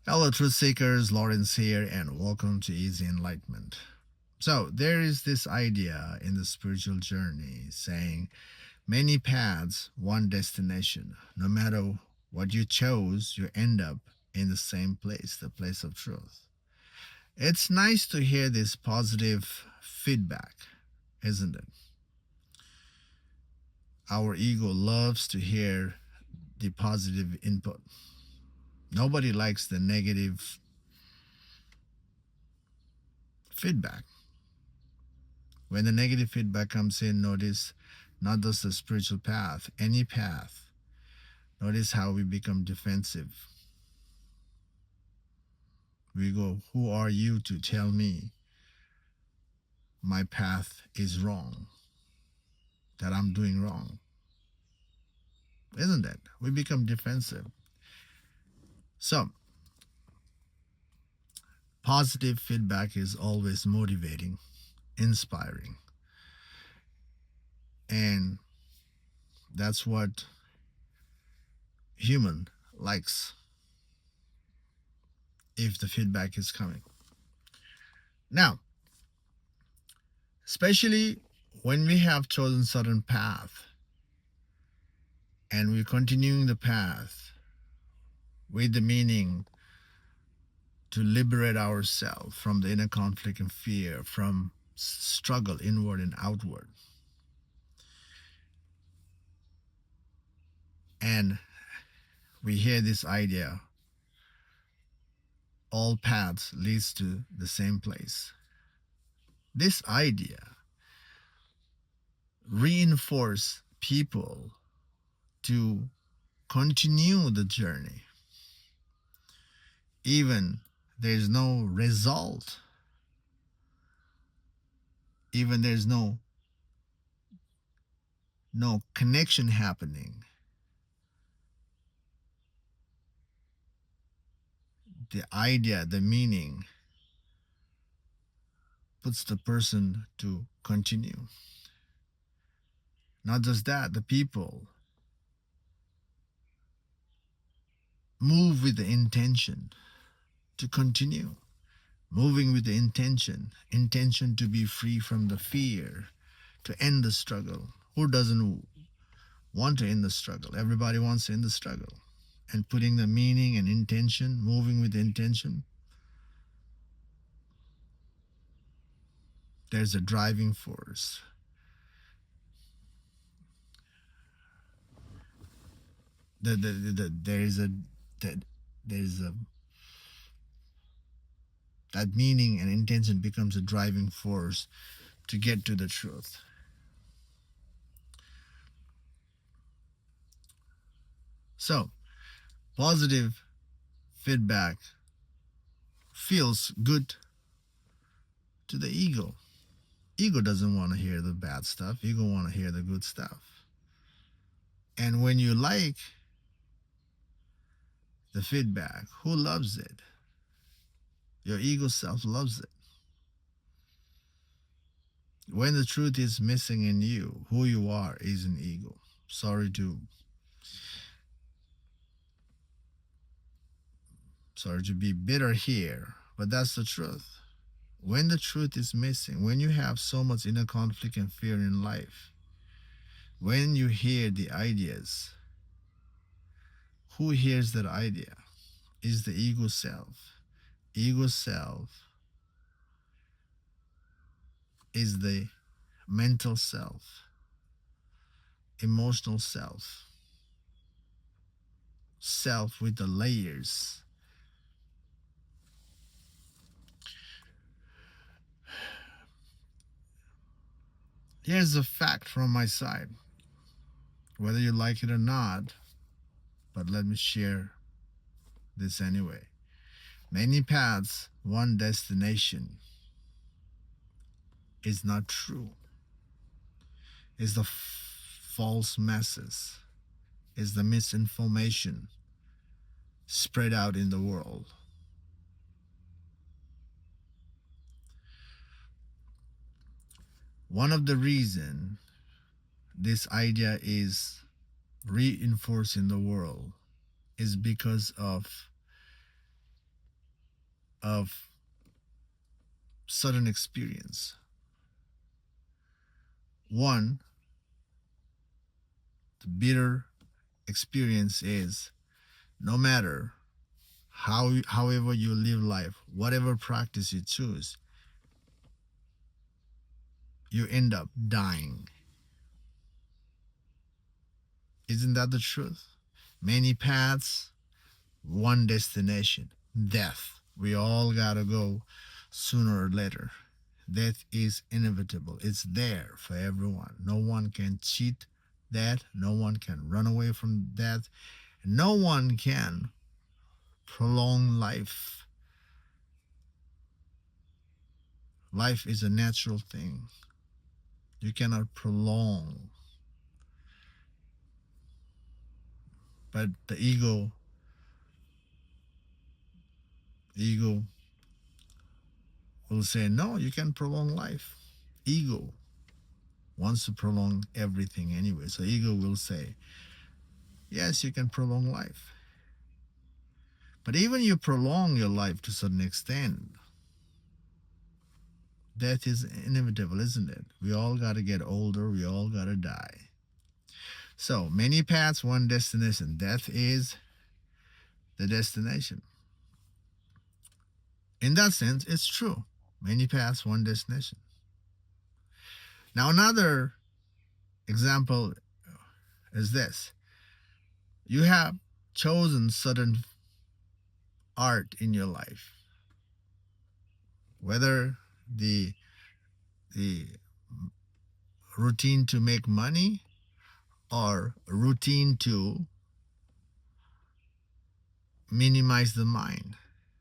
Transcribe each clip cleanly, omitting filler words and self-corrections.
Hello, truth seekers. Lawrence here, and welcome to Easy Enlightenment. So, there is this idea in the spiritual journey saying many paths, one destination. No matter what you chose, you end up in the same place, the place of truth. It's nice to hear this positive feedback, isn't it? Our ego loves to hear the positive input. Nobody likes the negative feedback. When the negative feedback comes in, notice not just the spiritual path, any path. Notice how we become defensive. We go, who are you to tell me my path is wrong, that I'm doing wrong? Isn't it? We become defensive. So, positive feedback is always motivating, inspiring, and that's what human likes if the feedback is coming. Now, especially when we have chosen certain path and we're continuing the path with the meaning to liberate ourselves from the inner conflict and fear, from struggle inward and outward. And we hear this idea, all paths leads to the same place. This idea reinforce people to continue the journey even there's no result, even there's no connection happening. The idea, the meaning puts the person to continue. Not just that, the people move with the intention to continue, moving with the intention to be free from the fear, to end the struggle. Who doesn't want to end the struggle? Everybody wants to end the struggle. And putting the meaning and intention, moving with the intention, there's a driving force. There's a that meaning and intention becomes a driving force to get to the truth. So, positive feedback feels good to the ego. Ego doesn't want to hear the bad stuff. Ego want to hear the good stuff. And when you like the feedback, who loves it? Your ego self loves it. When the truth is missing in you, who you are is an ego. Sorry to be bitter here, but that's the truth. When the truth is missing, when you have so much inner conflict and fear in life, when you hear the ideas, who hears that idea? Is the ego self. Ego self is the mental self, emotional self, self with the layers. Here's a fact from my side, whether you like it or not, but let me share this anyway. Many paths, one destination is not true. Is the false masses, is the misinformation spread out in the world. One of the reasons this idea is reinforced in the world is because of of sudden experience. One, the bitter experience is no matter however you live life, whatever practice you choose, you end up dying. Isn't that the truth? Many paths, one destination, death. We all gotta go sooner or later. Death is inevitable. It's there for everyone. No one can cheat death. No one can run away from death. No one can prolong life. Life is a natural thing. You cannot prolong. But the ego will say, no, you can prolong life. Ego wants to prolong everything anyway. So ego will say, yes, you can prolong life. But even you prolong your life to a certain extent, death is inevitable, isn't it? We all got to get older. We all got to die. So many paths, one destination. Death is the destination. In that sense, it's true. Many paths, one destination. Now, another example is this. You have chosen certain art in your life, whether the routine to make money or routine to minimize the mind,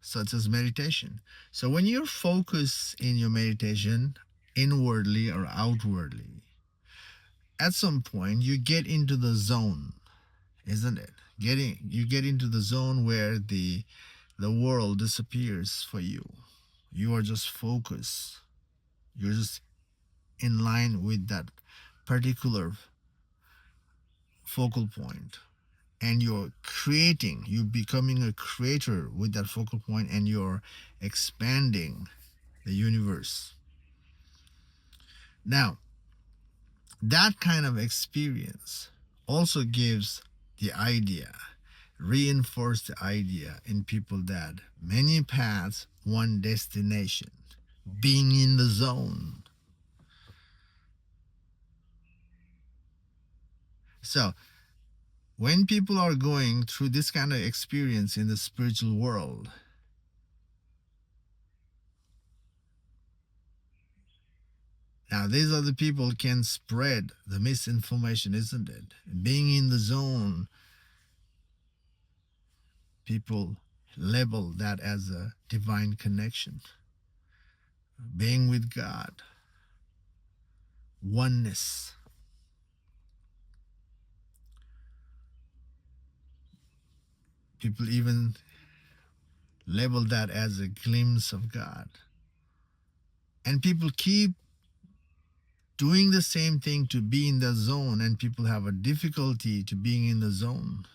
such as meditation. So when you focus in your meditation inwardly or outwardly, at some point you get into the zone, isn't it? You get into the zone where the world disappears for you. You are just focused. You're just in line with that particular focal point, and you're becoming a creator with that focal point, and you're expanding the universe. Now, that kind of experience also gives the idea, reinforce the idea in people that many paths, one destination, being in the zone. So when people are going through this kind of experience in the spiritual world, now these other people can spread the misinformation, isn't it? Being in the zone, people label that as a divine connection, being with God, oneness. People even label that as a glimpse of God. And people keep doing the same thing to be in the zone, and people have a difficulty to being in the zone.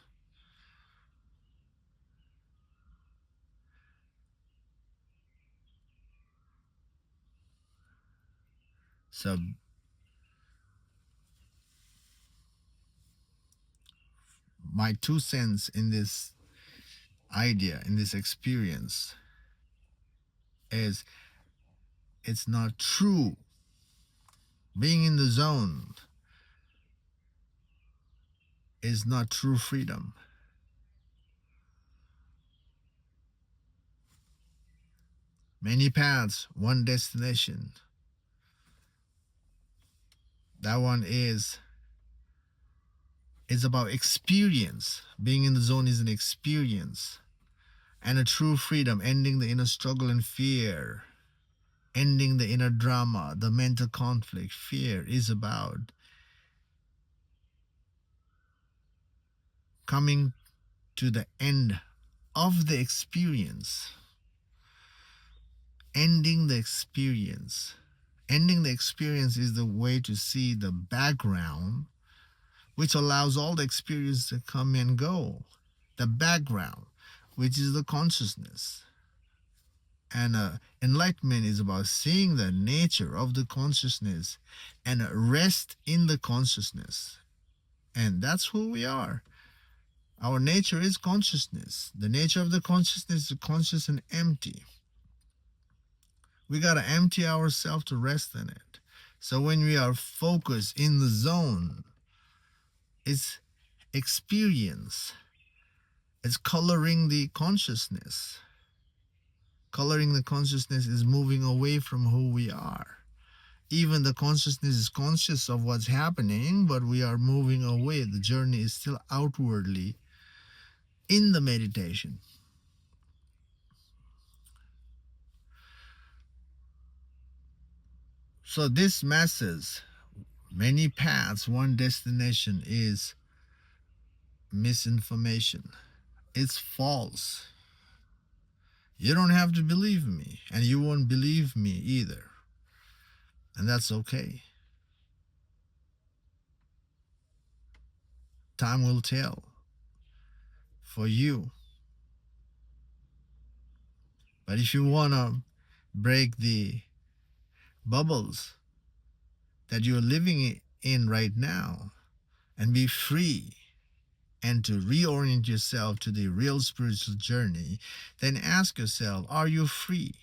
So my 2 cents in this idea, in this experience, is it's not true. Being in the zone is not true freedom. Many paths, one destination. That one is it's about experience. Being in the zone is an experience. And a true freedom, ending the inner struggle and fear, ending the inner drama, the mental conflict. Fear is about coming to the end of the experience, ending the experience. Ending the experience is the way to see the background, which allows all the experience to come and go. The background, which is the consciousness. And enlightenment is about seeing the nature of the consciousness and rest in the consciousness. And that's who we are. Our nature is consciousness. The nature of the consciousness is conscious and empty. We got to empty ourselves to rest in it. So when we are focused in the zone, it's experience. It's coloring the consciousness. Coloring the consciousness is moving away from who we are. Even the consciousness is conscious of what's happening, but we are moving away. The journey is still outwardly in the meditation. So this message, many paths, one destination, is misinformation. It's false. You don't have to believe me, and you won't believe me either. And that's okay. Time will tell for you. But if you want to break the bubbles that you're living in right now and be free and to reorient yourself to the real spiritual journey, then ask yourself, are you free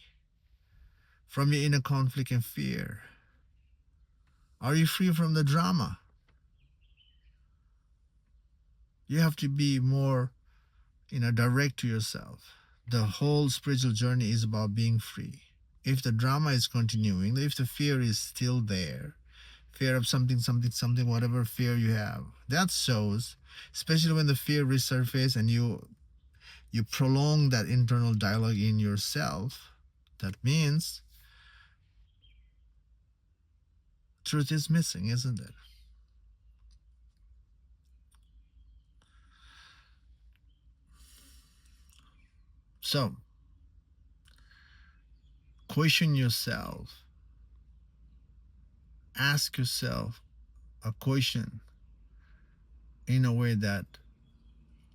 from your inner conflict and fear? Are you free from the drama? You have to be more, direct to yourself. The whole spiritual journey is about being free. If the drama is continuing, if the fear is still there, fear of something, something, something, whatever fear you have, that shows, especially when the fear resurfaces and you prolong that internal dialogue in yourself, that means truth is missing, isn't it? So, question yourself. Ask yourself a question in a way that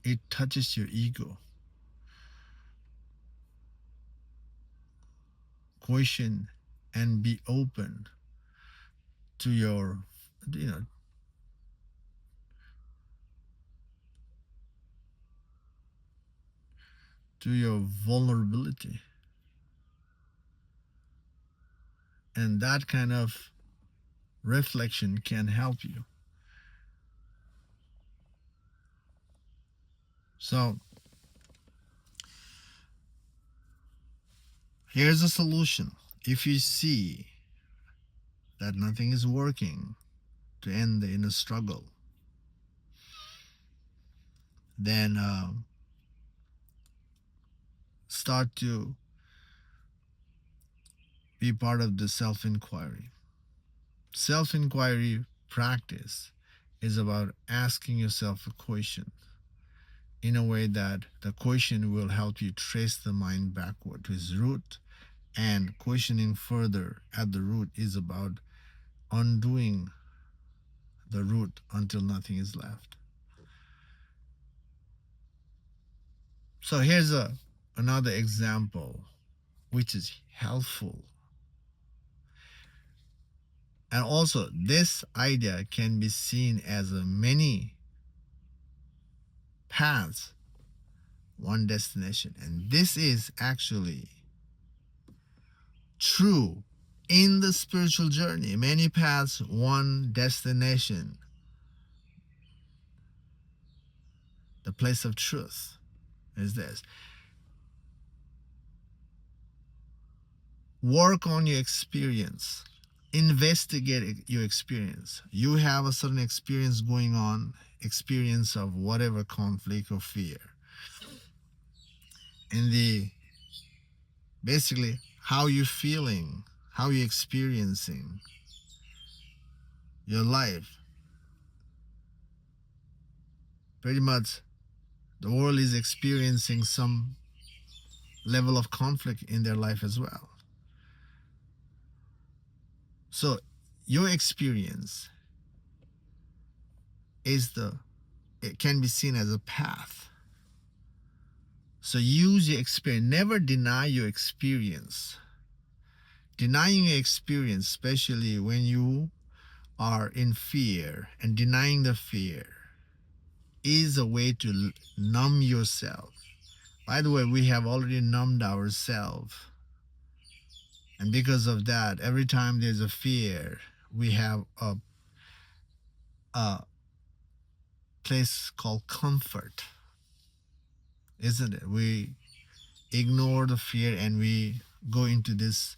it touches your ego. Question and be open to your, you know, to your vulnerability. And that kind of reflection can help you. So, here's a solution. If you see that nothing is working to end the inner struggle, then start to be part of the self inquiry. Self inquiry practice is about asking yourself a question in a way that the question will help you trace the mind backward to its root, and questioning further at the root is about undoing the root until nothing is left. So here's another example which is helpful. And also, this idea can be seen as a many paths, one destination. And this is actually true in the spiritual journey. Many paths, one destination. The place of truth is this. Work on your experience. Investigate your experience. You have a certain experience going on, experience of whatever conflict or fear. And basically how you feeling, how you experiencing your life. Pretty much the world is experiencing some level of conflict in their life as well. So your experience it can be seen as a path. So use your experience. Never deny your experience. Denying your experience, especially when you are in fear, and denying the fear is a way to numb yourself. By the way, we have already numbed ourselves. And because of that, every time there's a fear, we have a place called comfort, isn't it? We ignore the fear and we go into this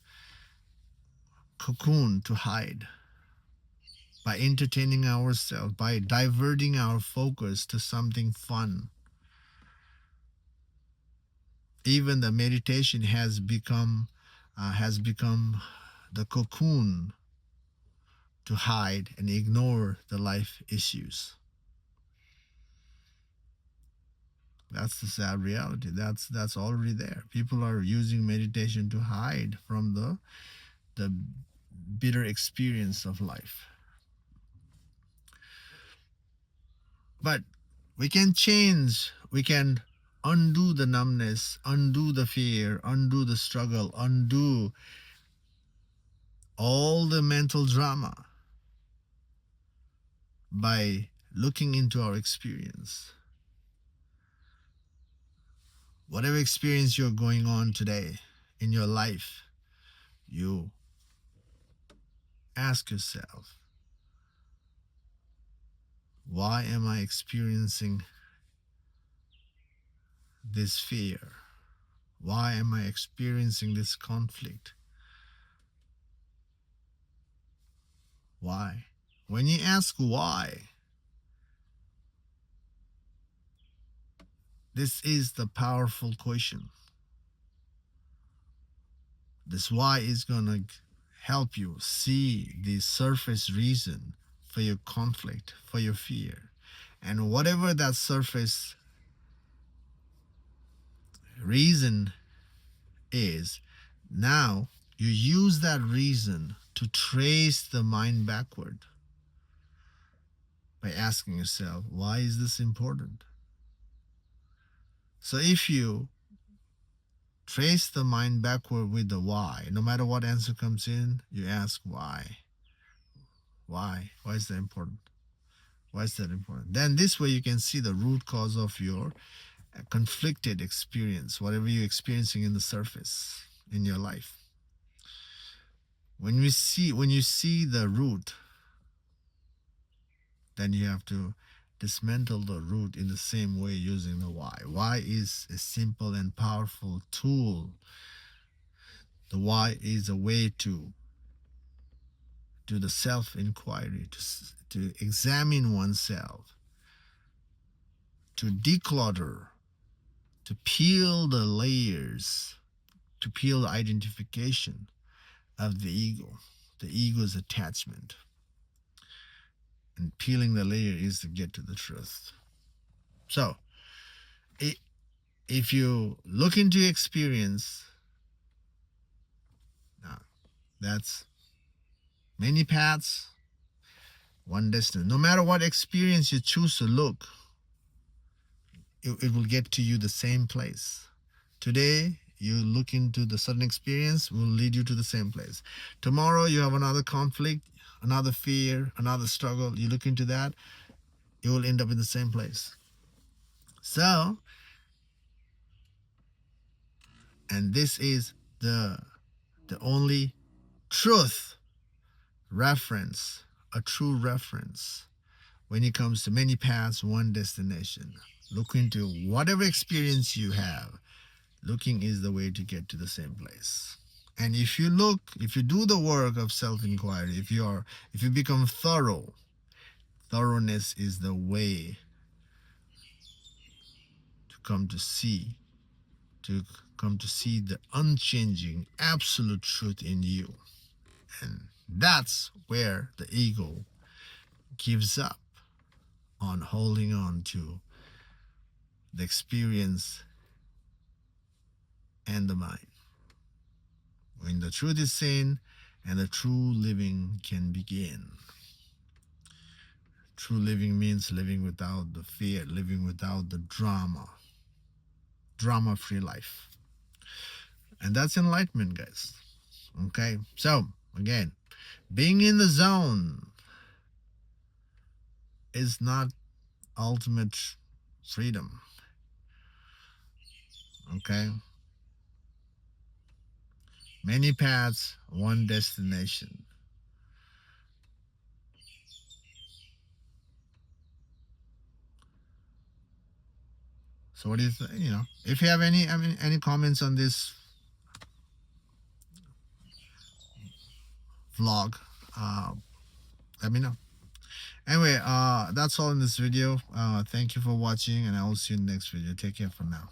cocoon to hide by entertaining ourselves, by diverting our focus to something fun. Even the meditation has become the cocoon to hide and ignore the life issues. That's the sad reality. That's already there. People are using meditation to hide from the bitter experience of life. But we can change. We can undo the numbness, undo the fear, undo the struggle, undo all the mental drama by looking into our experience. Whatever experience you're going on today in your life, you ask yourself, why am I experiencing this fear? Why am I experiencing this conflict? Why? When you ask why, this is the powerful question. This why is going to help you see the surface reason for your conflict, for your fear. And whatever that surface reason is, now you use that reason to trace the mind backward by asking yourself, why is this important? So if you trace the mind backward with the why, no matter what answer comes in, you ask why. Why? Why is that important? Why is that important? Then this way you can see the root cause of your conflicted experience, whatever you're experiencing in the surface in your life. When you see the root, then you have to dismantle the root in the same way using the why. Why is a simple and powerful tool. The why is a way to do the self-inquiry, to examine oneself, to declutter, to peel the layers, to peel the identification of the ego's attachment. And peeling the layer is to get to the truth. So, if you look into experience, now that's many paths, one destiny. No matter what experience you choose to look, it will get to you the same place. Today, you look into the certain experience will lead you to the same place. Tomorrow, you have another conflict, another fear, another struggle. You look into that, you will end up in the same place. So, and this is the only truth reference, a true reference when it comes to many paths, one destination. Look into whatever experience you have. Looking is the way to get to the same place. And if you do the work of self-inquiry, if you become thorough, thoroughness is the way to come to see the unchanging absolute truth in you. And that's where the ego gives up on holding on to the experience and the mind. When the truth is seen and the true living can begin. True living means living without the fear, living without the drama. drama free life. And that's enlightenment, guys. Okay, so again, being in the zone is not ultimate freedom. Okay, many paths, one destination. So what do you think? You know, if you have any, I mean, any comments on this vlog, uh, let me know. Anyway, that's all in this video. Thank you for watching, and I will see you in the next video. Take care for now.